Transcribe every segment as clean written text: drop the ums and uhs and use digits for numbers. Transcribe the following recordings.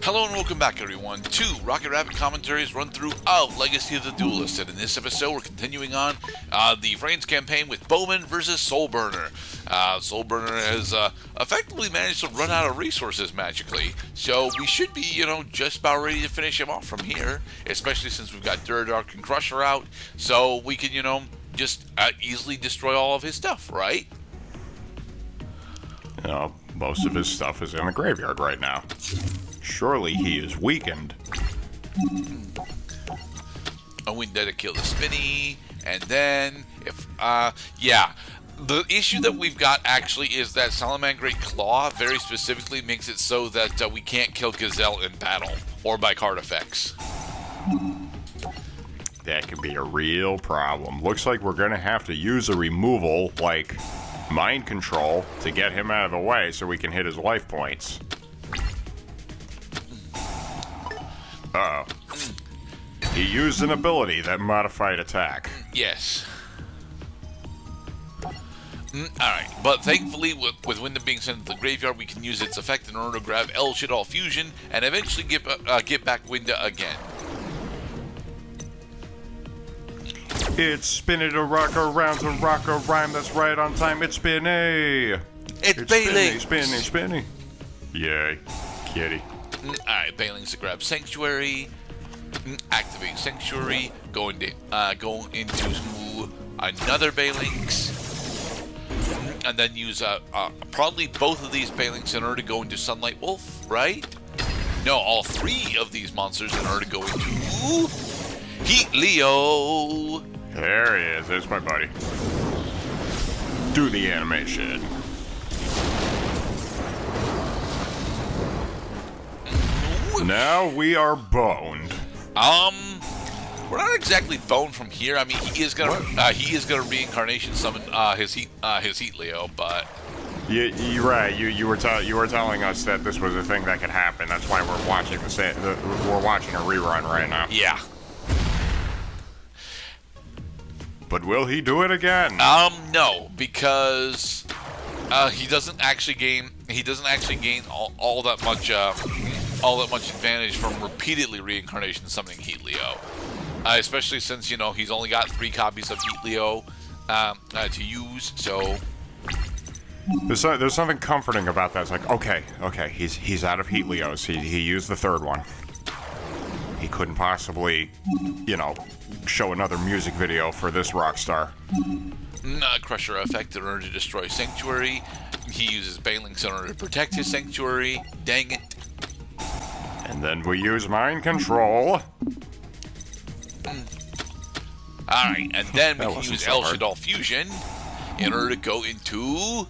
Hello and welcome back, everyone, to Rocket Rabbit Commentaries run through of Legacy of the Duelist. And in this episode, we're continuing on the Frames campaign with Bohman Versus Soulburner. Soulburner has effectively managed to run out of resources magically, so we should be, just about ready to finish him off from here, especially since we've got Durdark and Crusher out, so we can, just easily destroy all of his stuff, right? Most of his stuff is in the graveyard right now. Surely he is weakened. A Winda to kill the Spinny, and then, the issue that we've got actually is that Salmangreat Claw very specifically makes it so that we can't kill Gazelle in battle, or by card effects. That could be a real problem. Looks like we're gonna have to use a removal, like Mind Control, to get him out of the way so we can hit his life points. Uh-oh. He used an ability that modified attack. Yes. Alright, but thankfully, with Winda being sent to the graveyard, we can use its effect in order to grab El Shadoll Fusion and eventually get back Winda again. It's spinning to rock around to rock a rhyme that's right on time. It's spinny. It's Bailey. Spinny. Yay, kitty. Alright, Bailing's to grab Sanctuary, activate Sanctuary, go into another Bailings, and then use probably both of these Bailings in order to go into Sunlight Wolf, right? No, all three of these monsters in order to go into Heat Leo. There he is. There's my buddy. Do the animation. Now we are boned. We're not exactly boned from here. I mean, he is gonna reincarnation summon his Heat Leo, but you're right. You were telling us that this was a thing that could happen. That's why we're watching we're watching a rerun right now. Yeah. But will he do it again? No, because he doesn't actually gain all that much advantage from repeatedly reincarnation summoning Heat Leo, especially since he's only got 3 copies of Heat Leo to use. So there's something comforting about that. It's like okay, he's out of Heat Leos. He used the 3rd one. He couldn't possibly, show another music video for this rock star. Crusher effect in order to destroy Sanctuary. He uses Bailings in order to protect his Sanctuary. Dang it. And then we use Mind Control. Alright, and then we can use El Shadoll Fusion in order to go into...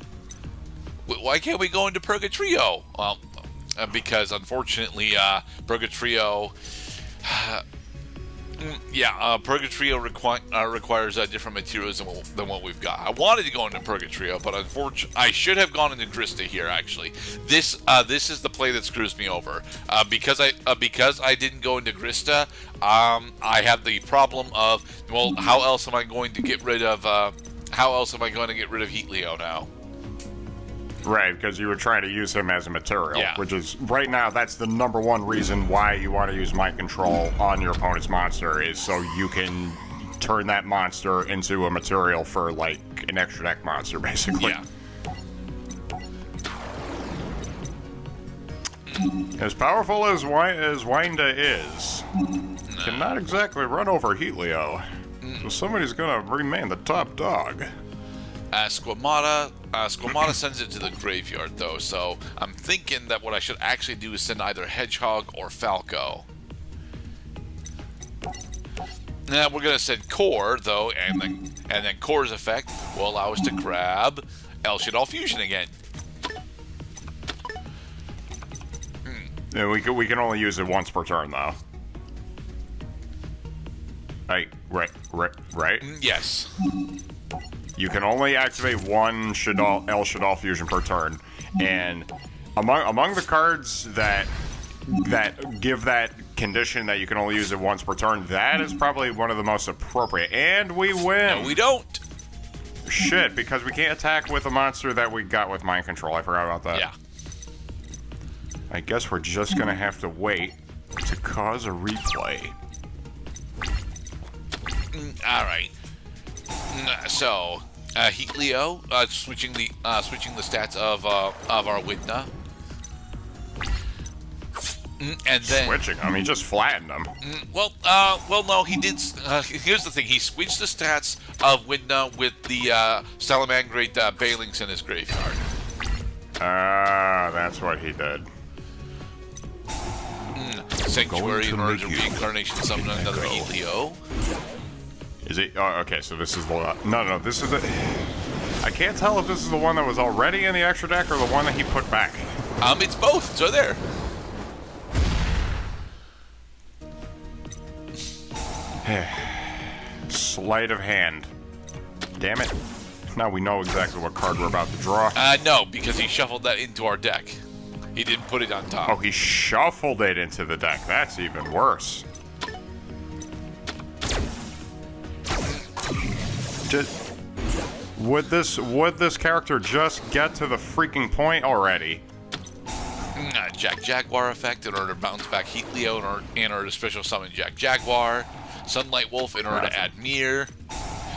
Why can't we go into Purgatrio? Well, because unfortunately, Purgatrio... Purgatrio requires different materials than what we've got. I wanted to go into Purgatrio, but unfortunately, I should have gone into Grista here. Actually, this is the play that screws me over. Because I didn't go into Grista, I have the problem of, well, how else am I going to get rid of Heat Leo now? Right, because you were trying to use him as a material, yeah. Which is, right now, that's the number one reason why you want to use Mind Control on your opponent's monster, is so you can turn that monster into a material for, like, an extra deck monster, basically. Yeah. As powerful as Winda is, cannot exactly run over Heat Leo. So somebody's gonna remain the top dog. Squamata sends it to the graveyard, though, so I'm thinking that what I should actually do is send either Hedgehog or Falco. Now we're gonna send Core, though, and then Core's effect will allow us to grab El Shadoll Fusion again. Yeah, we can only use it once per turn, though. Right? Yes. You can only activate one El Shadoll Fusion per turn, and among the cards that give that condition that you can only use it once per turn, that is probably one of the most appropriate. And we win. No, we don't. Shit, because we can't attack with a monster that we got with Mind Control. I forgot about that. Yeah. I guess we're just gonna have to wait to cause a replay. All right. So, Heatleo, switching the stats of our Widna. And then Switching them, he just flattened them. well, no, he did. Here's the thing: he switched the stats of Widna with the Salmangreat Bailings in his graveyard. Ah, that's what he did. Sanctuary in order to reincarnation summon another Heatleo. Is it? Oh, okay. So this is the no. This is the. I can't tell if this is the one that was already in the extra deck or the one that he put back. It's both. So there. Sleight of hand. Damn it. Now we know exactly what card we're about to draw. No, because he shuffled that into our deck. He didn't put it on top. Oh, he shuffled it into the deck. That's even worse. Just, would this character just get to the freaking point already? Jack Jaguar effect in order to bounce back Heatleo in order to special summon Jack Jaguar. Sunlight Wolf in order to add Mirror.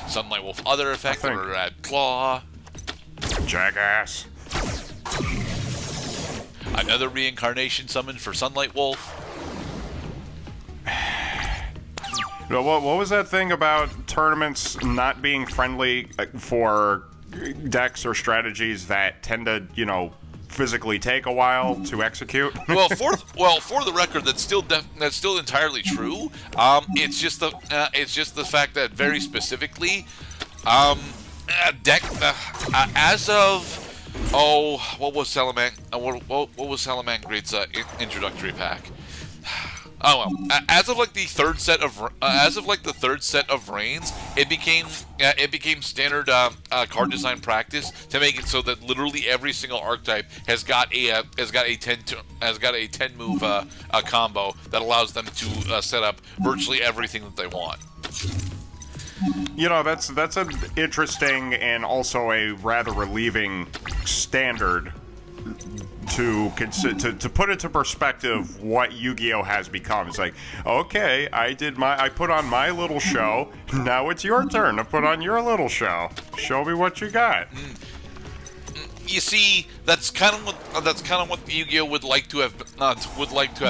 Sunlight Wolf other effect in order to add Claw. Jackass. Another reincarnation summon for Sunlight Wolf. What was that thing about tournaments not being friendly for decks or strategies that tend to, physically take a while to execute? for the record, that's still entirely true. It's just the fact that very specifically, deck as of what was Salmangreat's introductory pack? Oh well, as of the third set of reigns, it became standard card design practice to make it so that literally every single archetype has got a 10 move combo that allows them to set up virtually everything that they want. That's an interesting and also a rather relieving standard to put into perspective what Yu-Gi-Oh has become. It's like, okay, I put on my little show. Now it's your turn to put on your little show. Show me what you got. You see, that's kind of what Yu-Gi-Oh would like to have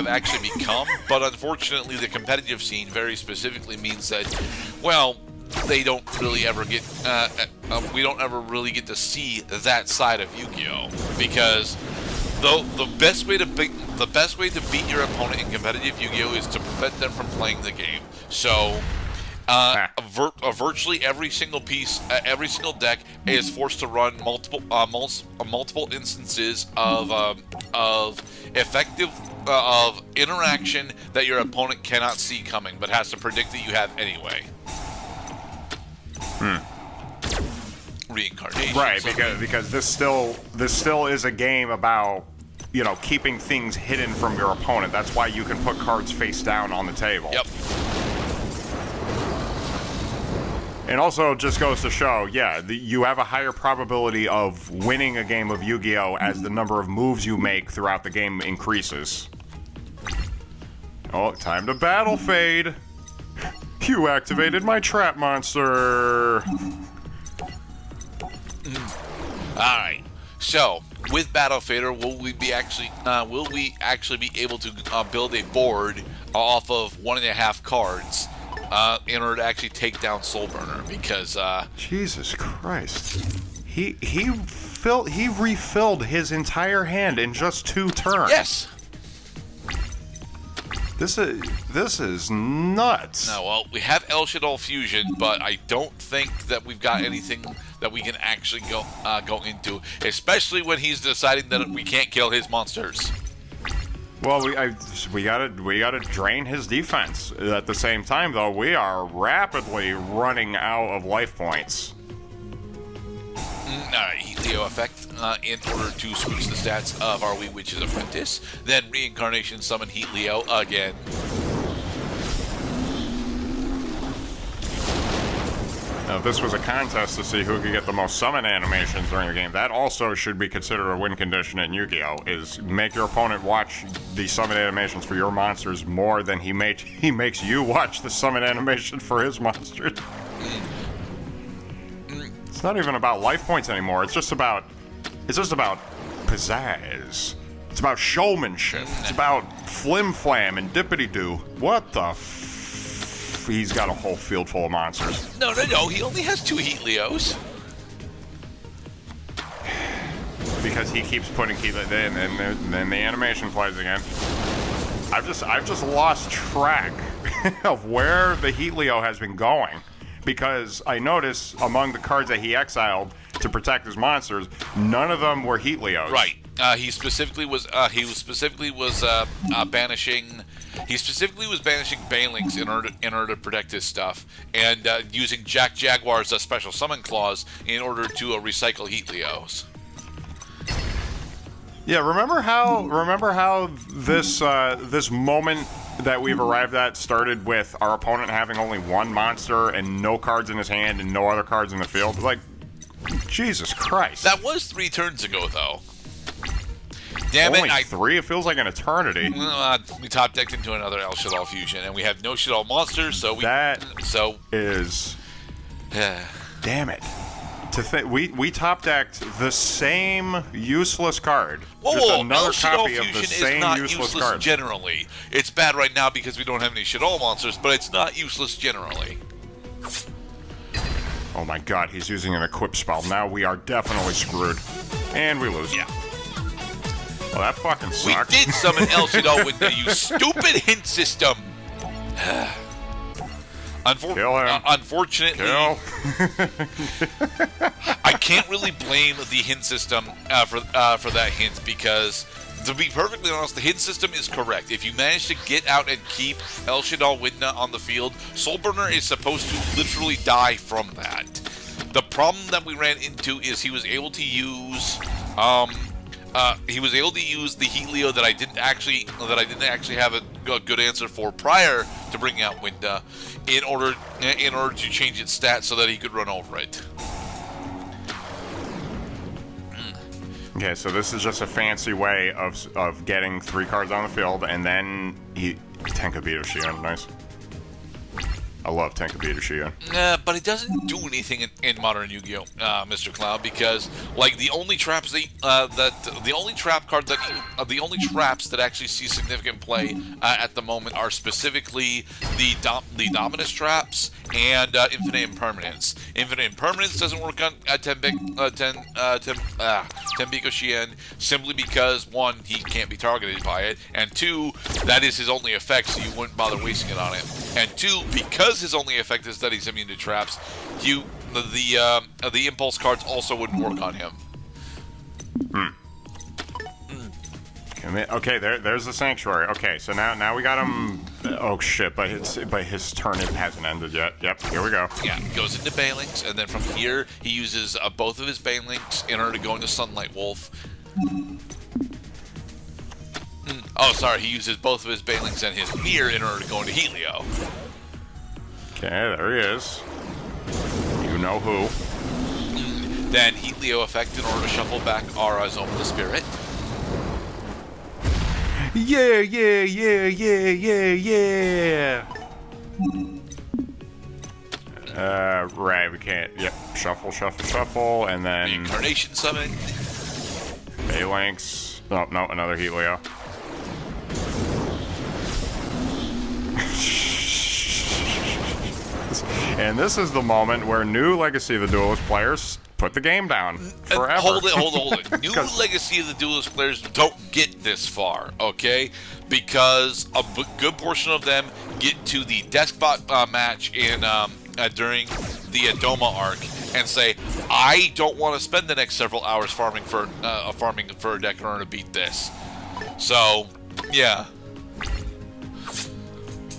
actually become. But unfortunately, the competitive scene very specifically means that, well, they don't really ever get. We don't ever really get to see that side of Yu-Gi-Oh because. Though the best way to beat your opponent in competitive Yu-Gi-Oh is to prevent them from playing the game. So, virtually every single piece, every single deck is forced to run multiple instances of effective interaction that your opponent cannot see coming, but has to predict that you have anyway. Reincarnation. Right, because this still is a game about keeping things hidden from your opponent. That's why you can put cards face down on the table. Yep. And also just goes to show, you have a higher probability of winning a game of Yu-Gi-Oh as the number of moves you make throughout the game increases. Oh, time to battle fade. You activated my trap monster. Alright, so with Battle Fader, will we actually be able to build a board off of 1.5 cards in order to actually take down Soulburner? Because Jesus Christ, he refilled his entire hand in just 2 turns. Yes. This is nuts. No, well, we have El Shadoll Fusion, but I don't think that we've got anything that we can actually go into, especially when he's deciding that we can't kill his monsters. Well, we gotta drain his defense. At the same time, though, we are rapidly running out of life points. Alright, Heatleo effect in order to switch the stats of our Wee Witch's Apprentice. Then reincarnation summon Heatleo again. Now, if this was a contest to see who could get the most summon animations during the game, that also should be considered a win condition in Yu-Gi-Oh! Is make your opponent watch the summon animations for your monsters more than he makes you watch the summon animation for his monsters. It's not even about life points anymore. It's just about pizzazz. It's about showmanship. It's about flim-flam and dippity-doo. What the He's got a whole field full of monsters. No. He only has 2 Heatlios. Because he keeps putting Heatlio in, and then the animation plays again. I've just lost track of where the Heatlio has been going. Because I notice among the cards that he exiled to protect his monsters, none of them were Heatlios. Right. He specifically was banishing. He specifically was banishing Banelinks in order to protect his stuff, and using Jack Jaguar's special summon clause in order to recycle Heatlios. Yeah, remember how this moment that we've arrived at started with our opponent having only one monster and no cards in his hand and no other cards in the field? Like, Jesus Christ. That was 3 turns ago, though. Damn only it! 3? It feels like an eternity. We top decked into another El Shaddol fusion, and we have no Shaddol monsters, so we. Damn it. We top decked the same useless card. Whoa, another El Shaddol copy of fusion the same is not useless useless card. generally. It's bad right now because we don't have any Shaddol monsters, but it's not useless generally. Oh my god, he's using an equip spell. Now we are definitely screwed. And we lose. Yeah. Well, that fucking sucks. We did summon El Shaddol with the stupid hint system. Unfortunately, Kill. I can't really blame the hint system for that hint because, to be perfectly honest, the hint system is correct. If you manage to get out and keep El Shaddol Widna on the field, Soulburner is supposed to literally die from that. The problem that we ran into is he was able to use the Heatlio that I didn't actually have a good answer for prior to bringing out Winda in order to change its stats so that he could run over it. Okay, so this is just a fancy way of getting 3 cards on the field, and then Tenkabito Shion, nice. I love Tenkabito Shion. But it doesn't do anything in modern Yu-Gi-Oh, Mr. Cloud, because like the only traps the only traps that actually see significant play at the moment are specifically the Dominus traps and Infinite Impermanence. Infinite Impermanence doesn't work on Tenbiko Shien simply because 1, he can't be targeted by it, and 2, that is his only effect, so you wouldn't bother wasting it on him. And 2, because his only effect is that he's immune to traps, the impulse cards also wouldn't work on him. Okay, there's the Sanctuary. Okay, so now we got him. Oh shit! But his turn hasn't ended yet. Yep, here we go. Yeah, he goes into Banelinks, and then from here he uses both of his Banelinks in order to go into Sunlight Wolf. Oh, sorry, he uses both of his Banelinks and his Mirror in order to go into Heatlio. Okay, there he is. You know who. Then Heatlio effect in order to shuffle back our Zone of the Spirit. Yeah. Right, we can't. Yep, shuffle, and then... The Incarnation Summon. Banelinks. Oh, no, another Heatlio. And this is the moment where new Legacy of the Duelist players put the game down forever. Hold it. New Legacy of the Duelist players don't get this far, okay? Because a good portion of them get to the Deskbot match during the Adoma arc and say, I don't want to spend the next several hours farming for a deck in order to beat this. So, yeah.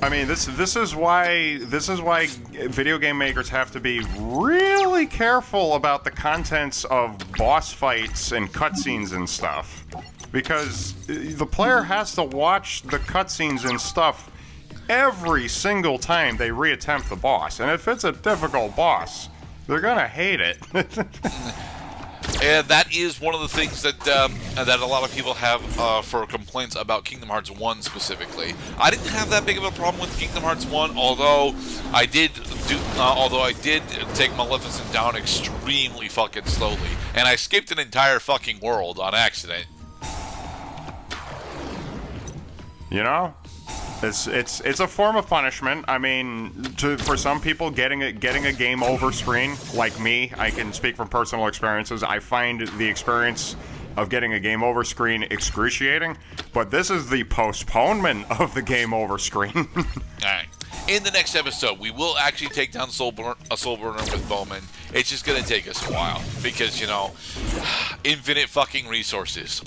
I mean, this is why video game makers have to be really careful about the contents of boss fights and cutscenes and stuff, because the player has to watch the cutscenes and stuff every single time they reattempt the boss, and if it's a difficult boss, They're gonna hate it. And that is one of the things that that a lot of people have for complaints about Kingdom Hearts 1 specifically. I didn't have that big of a problem with Kingdom Hearts 1, although I did take Maleficent down extremely fucking slowly, and I skipped an entire fucking world on accident. You know, it's a form of punishment. I mean, for some people, getting a game over screen, like me, I can speak from personal experiences. I find the experience of getting a game over screen excruciating, but this is the postponement of the game over screen. All right. In the next episode, we will actually take down Soulburner with Bohman. It's just going to take us a while because, you know, infinite fucking resources.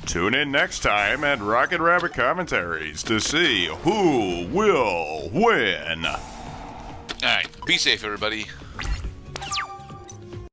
Tune in next time at Rocket Rabbit Commentaries to see who will win. All right. Be safe, everybody.